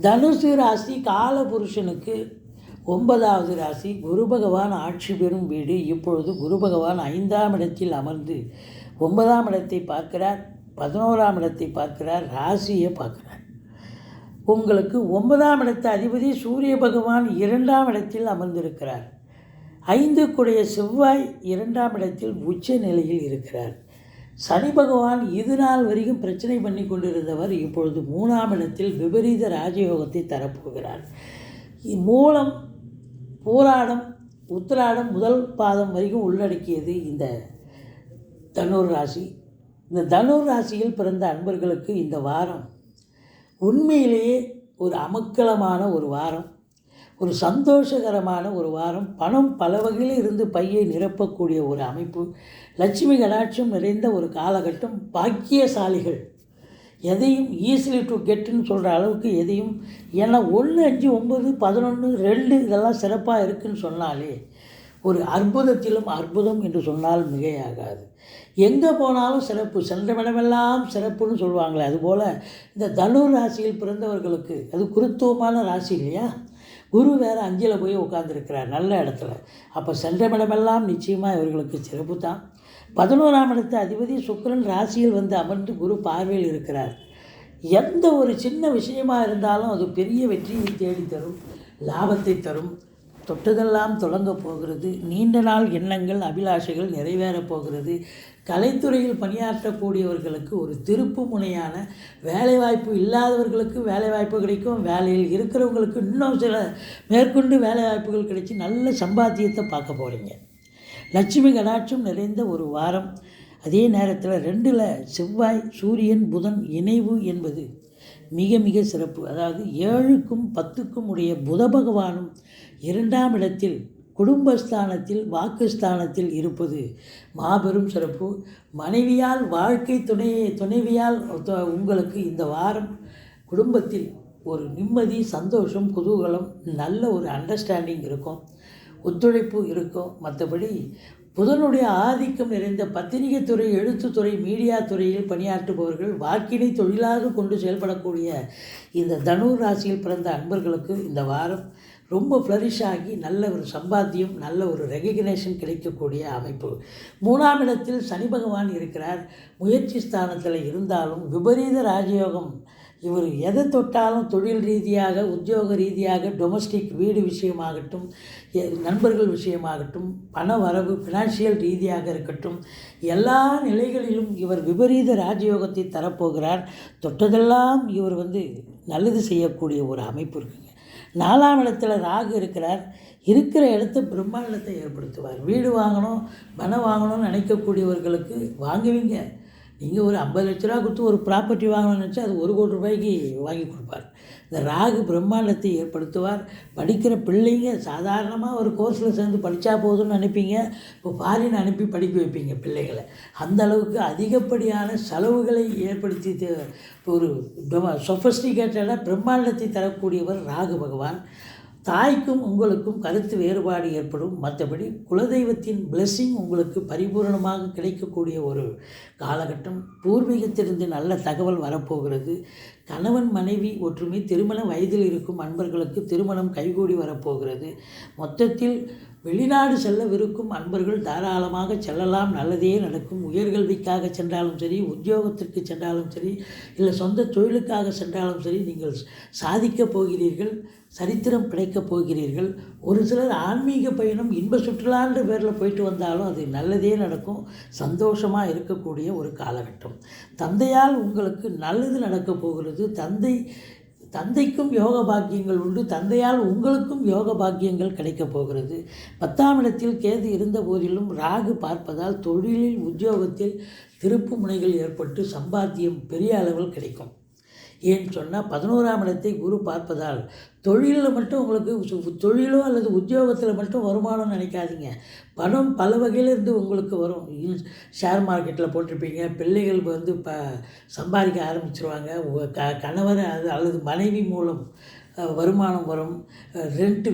தனுசு ராசி காலபுருஷனுக்கு 9வது ராசி. குரு பகவான் ஆட்சி பெறும் வீடு. இப்பொழுது குரு பகவான் 5ஆம் இடத்தில் அமர்ந்து 9ஆம் இடத்தை பார்க்கிறார், 11ஆம் இடத்தை பார்க்கிறார், ராசியை பார்க்கிறார். உங்களுக்கு 9ஆம் இடத்து அதிபதி சூரிய பகவான் 2ஆம் இடத்தில் அமர்ந்திருக்கிறார். 5க்குடைய செவ்வாய் 2ஆம் இடத்தில் உச்ச நிலையில் இருக்கிறார். சனி பகவான் இது நாள் வரைக்கும் பிரச்சனை பண்ணி கொண்டிருந்தவர் இப்பொழுது 3ஆம் இடத்தில் விபரீத ராஜயோகத்தை தரப்போகிறார். மூலம், பூராடம், உத்திராடம் முதல் பாதம் வரைக்கும் உள்ளடக்கியது இந்த தனுர் ராசி. இந்த தனுர் ராசியில் பிறந்த அன்பர்களுக்கு இந்த வாரம் உண்மையிலேயே ஒரு அமக்கலமான ஒரு வாரம், ஒரு சந்தோஷகரமான ஒரு வாரம். பணம் பல வகையில் இருந்து பையை நிரப்பக்கூடிய ஒரு அமைப்பு, லட்சுமி கடாட்சம் நிறைந்த ஒரு காலகட்டம். பாக்கியசாலிகள் எதையும் ஈஸிலி டு கெட்டுன்னு சொல்கிற அளவுக்கு எதையும், ஏன்னா 1, 5, 9, 11, 2 இதெல்லாம் சிறப்பாக இருக்குதுன்னு சொன்னாலே ஒரு அற்புதத்திலும் அற்புதம் என்று சொன்னால் மிகையாகாது. எங்கே போனாலும் சிறப்பு, சென்றவிடமெல்லாம் சிறப்புன்னு சொல்லுவாங்களே, அதுபோல் இந்த தனுர் ராசியில் பிறந்தவர்களுக்கு, அது குருத்துவமான ராசி இல்லையா, குரு வேறு 5ல் போய் உட்காந்துருக்கிறார் நல்ல இடத்துல. அப்போ சென்றமிடமெல்லாம் நிச்சயமாக இவர்களுக்கு சிறப்பு தான். 11ஆம் இடத்து அதிபதி சுக்கிரன் ராசியில் வந்து அமர்ந்து குரு பார்வையில் இருக்கிறார். எந்த ஒரு சின்ன விஷயமாக இருந்தாலும் அது பெரிய வெற்றியை தேடி தரும், லாபத்தை தரும். தொட்டதெல்லாம் தொடங்க போகிறது. நீண்ட நாள் எண்ணங்கள், அபிலாஷைகள் நிறைவேறப் போகிறது. கலைத்துறையில் பணியாற்றக்கூடியவர்களுக்கு ஒரு திருப்பு முனையான வேலைவாய்ப்பு, இல்லாதவர்களுக்கு வேலைவாய்ப்பு கிடைக்கும். வேலையில் இருக்கிறவங்களுக்கு இன்னும் சில மேற்கொண்டு வேலைவாய்ப்புகள் கிடைச்சி நல்ல சம்பாத்தியத்தை பார்க்க போகிறீங்க. லட்சுமி கடாட்சம் நிறைந்த ஒரு வாரம். அதே நேரத்தில் 2ல் செவ்வாய், சூரியன், புதன் இணைவு என்பது மிக மிக சிறப்பு. அதாவது 7க்கும் 10க்கும் உடைய புத பகவானும் 2ஆம் இடத்தில் குடும்பஸ்தானத்தில், வாக்குஸ்தானத்தில் இருப்பது மாபெரும் சிறப்பு. மனைவியால், வாழ்க்கை துணைவியால் உங்களுக்கு இந்த வாரம் குடும்பத்தில் ஒரு நிம்மதி, சந்தோஷம், குதூகலம், நல்ல ஒரு அண்டர்ஸ்டாண்டிங் இருக்கும், ஒத்துழைப்பு இருக்கும். மற்றபடி புதனுடைய ஆதிக்கம் நிறைந்த பத்திரிகை துறை, எழுத்துத்துறை, மீடியா துறையில் பணியாற்றுபவர்கள், வாக்கினை தொழிலாக கொண்டு செயல்படக்கூடிய இந்த தனுர் ராசியில் பிறந்த அன்பர்களுக்கு இந்த வாரம் ரொம்ப ஃப்ளரிஷ் ஆகி நல்ல ஒரு சம்பாத்தியம், நல்ல ஒரு ரெகக்னேஷன் கிடைக்கக்கூடிய அமைப்பு. 3ஆம் இடத்தில் சனி பகவான் இருக்கிறார். முயற்சி ஸ்தானத்தில் இருந்தாலும் விபரீத ராஜயோகம். இவர் எதை தொட்டாலும் தொழில் ரீதியாக, உத்தியோக ரீதியாக, டொமஸ்டிக் வீடு விஷயமாகட்டும், நண்பர்கள் விஷயமாகட்டும், பண வரவு, ஃபினான்ஷியல் ரீதியாக இருக்கட்டும், எல்லா நிலைகளிலும் இவர் விபரீத ராஜயோகத்தை தரப்போகிறார். தொட்டதெல்லாம் இவர் நல்லது செய்யக்கூடிய ஒரு அமைப்பு இருக்குங்க. 4ஆம் இடத்துல ராகு இருக்கிறார். இருக்கிற இடத்த பிரம்மாண்டத்தை ஏற்படுத்துவார். வீடு வாங்கணும், பணம் வாங்கணும்னு நினைக்கக்கூடியவர்களுக்கு வாங்குவீங்க. நீங்கள் ஒரு 50 லட்ச ரூபா கொடுத்து ஒரு ப்ராப்பர்ட்டி வாங்கணும்னு நினச்சா அது 1 கோடி ரூபாய்க்கு வாங்கி கொடுப்பார். இந்த ராகு பிரம்மாண்டத்தை ஏற்படுத்துவார். படிக்கிற பிள்ளைங்க சாதாரணமாக ஒரு கோர்ஸில் சேர்ந்து படித்தா போதும்னு நினைப்பீங்க. இப்போ ஃபாரின் அனுப்பி படிக்க வைப்பீங்க பிள்ளைகளை. அந்த அளவுக்கு அதிகப்படியான செலவுகளை ஏற்படுத்தி ஒரு சொஃபஸ்டிகேட்டடாக பிரம்மாண்டத்தை தரக்கூடியவர் ராகு பகவான். தாய்க்கும் உங்களுக்கும் கருத்து வேறுபாடு ஏற்படும். மற்றபடி குலதெய்வத்தின் பிளெஸ்ஸிங் உங்களுக்கு பரிபூர்ணமாக கிடைக்கக்கூடிய ஒரு காலகட்டம். பூர்வீகத்திலிருந்து நல்ல தகவல் வரப்போகிறது. கணவன் மனைவி ஒற்றுமை, திருமண வயதில் இருக்கும் அன்பர்களுக்கு திருமணம் கைகூடி வரப்போகிறது. மொத்தத்தில் வெளிநாடு செல்லவிருக்கும் அன்பர்கள் தாராளமாக செல்லலாம், நல்லதே நடக்கும். உயர்கல்விக்காக சென்றாலும் சரி, உத்தியோகத்திற்கு சென்றாலும் சரி, இல்லை சொந்த தொழிலுக்காக சென்றாலும் சரி, நீங்கள் சாதிக்கப் போகிறீர்கள், சரித்திரம் படைக்கப் போகிறீர்கள். ஒரு சிலர் ஆன்மீக பயணம், இன்ப சுற்றுலான்ற பேரில் போயிட்டு வந்தாலும் அது நல்லதே நடக்கும். சந்தோஷமாக இருக்கக்கூடிய ஒரு காலகட்டம். தந்தையால் உங்களுக்கு நல்லது நடக்கப் போகிறது. தந்தைக்கும் யோக பாக்கியங்கள் உண்டு. தந்தையால் உங்களுக்கும் யோக பாக்கியங்கள் கிடைக்கப் போகிறது. 10ஆம் இடத்தில் கேது இருந்த போதிலும் ராகு பார்ப்பதால் தொழிலில், உத்தியோகத்தில் திருப்பு முனைகள் ஏற்பட்டு சம்பாத்தியம் பெரிய அளவில் கிடைக்கும். ஏன்னு சொன்னால் 11ஆம் இடத்தை குரு பார்ப்பதால் தொழிலில் மட்டும் உங்களுக்கு தொழிலோ அல்லது உத்தியோகத்தில் மட்டும் வருமானம்னு நினைக்காதீங்க. பணம் பல வகையிலிருந்து உங்களுக்கு வரும். ஷேர் மார்க்கெட்டில் போட்டிருப்பீங்க, பிள்ளைகள் சம்பாதிக்க ஆரம்பிச்சிருவாங்க. உங்கள் கணவர் அல்லது மனைவி மூலம் வருமானம் வரும்.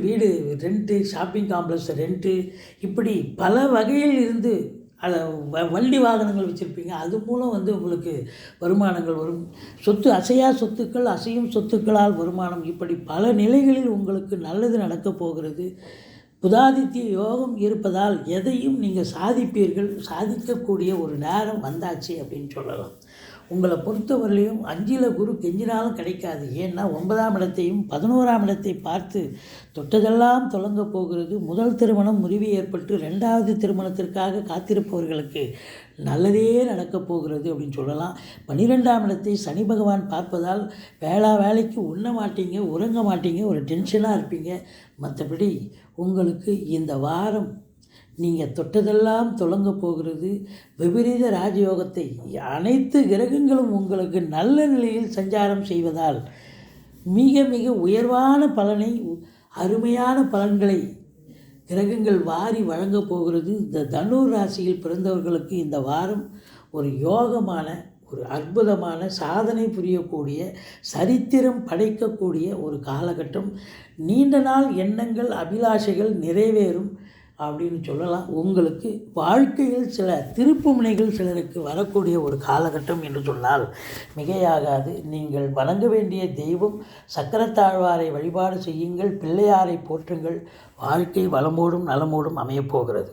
வீடு ரெண்ட்டு, ஷாப்பிங் காம்ப்ளெக்ஸ் ரெண்ட்டு, இப்படி பல வகையில் இருந்து அதை வண்டி வாகனங்கள் வச்சுருப்பீங்க, அது மூலம் உங்களுக்கு வருமானங்கள் வரும். அசையா சொத்துக்கள், அசையும் சொத்துக்களால் வருமானம், இப்படி பல நிலைகளில் உங்களுக்கு நல்லது நடக்கப் போகிறது. புதாதித்ய யோகம் இருப்பதால் எதையும் நீங்கள் சாதிப்பீர்கள். சாதிக்கக்கூடிய ஒரு நேரம் வந்தாச்சு அப்படின்னு சொல்லலாம். உங்களை பொறுத்தவரையிலையும் 5ல் குரு கெஞ்சினாலும் கிடைக்காது. ஏன்னா 9ஆம் இடத்தையும் 11ஆம் இடத்தை பார்த்து தொட்டதெல்லாம் தொடங்க போகிறது. முதல் திருமணம் முறிவு ஏற்பட்டு 2வது திருமணத்திற்காக காத்திருப்பவர்களுக்கு நல்லதே நடக்கப் போகிறது அப்படின்னு சொல்லலாம். 12ஆம் இடத்தை சனி பகவான் பார்ப்பதால் வேலைக்கு உண்ண மாட்டீங்க, உறங்க மாட்டீங்க, ஒரு டென்ஷனாக இருப்பீங்க. மற்றபடி உங்களுக்கு இந்த வாரம் நீங்கள் தொட்டதெல்லாம் தொடங்க போகிறது. விபரீத ராஜயோகத்தை அனைத்து கிரகங்களும் உங்களுக்கு நல்ல நிலையில் சஞ்சாரம் செய்வதால் மிக மிக உயர்வான பலனை, அருமையான பலன்களை கிரகங்கள் வாரி வழங்கப் போகிறது. இந்த தனுர் ராசியில் பிறந்தவர்களுக்கு இந்த வாரம் ஒரு யோகமான, ஒரு அற்புதமான, சாதனை புரியக்கூடிய, சரித்திரம் படைக்கக்கூடிய ஒரு காலகட்டம். நீண்ட நாள் எண்ணங்கள், அபிலாஷைகள் நிறைவேறும் அப்படின்னு சொல்லலாம். உங்களுக்கு வாழ்க்கையில் சில திருப்பு முனைகள் சிலருக்கு வரக்கூடிய ஒரு காலகட்டம் என்று சொன்னால் மிகையாகாது. நீங்கள் வணங்க வேண்டிய தெய்வம் சக்கரத்தாழ்வாரை வழிபாடு செய்யுங்கள், பிள்ளையாரை போற்றுங்கள். வாழ்க்கை வளமோடும் நலமோடும் அமையப்போகிறது.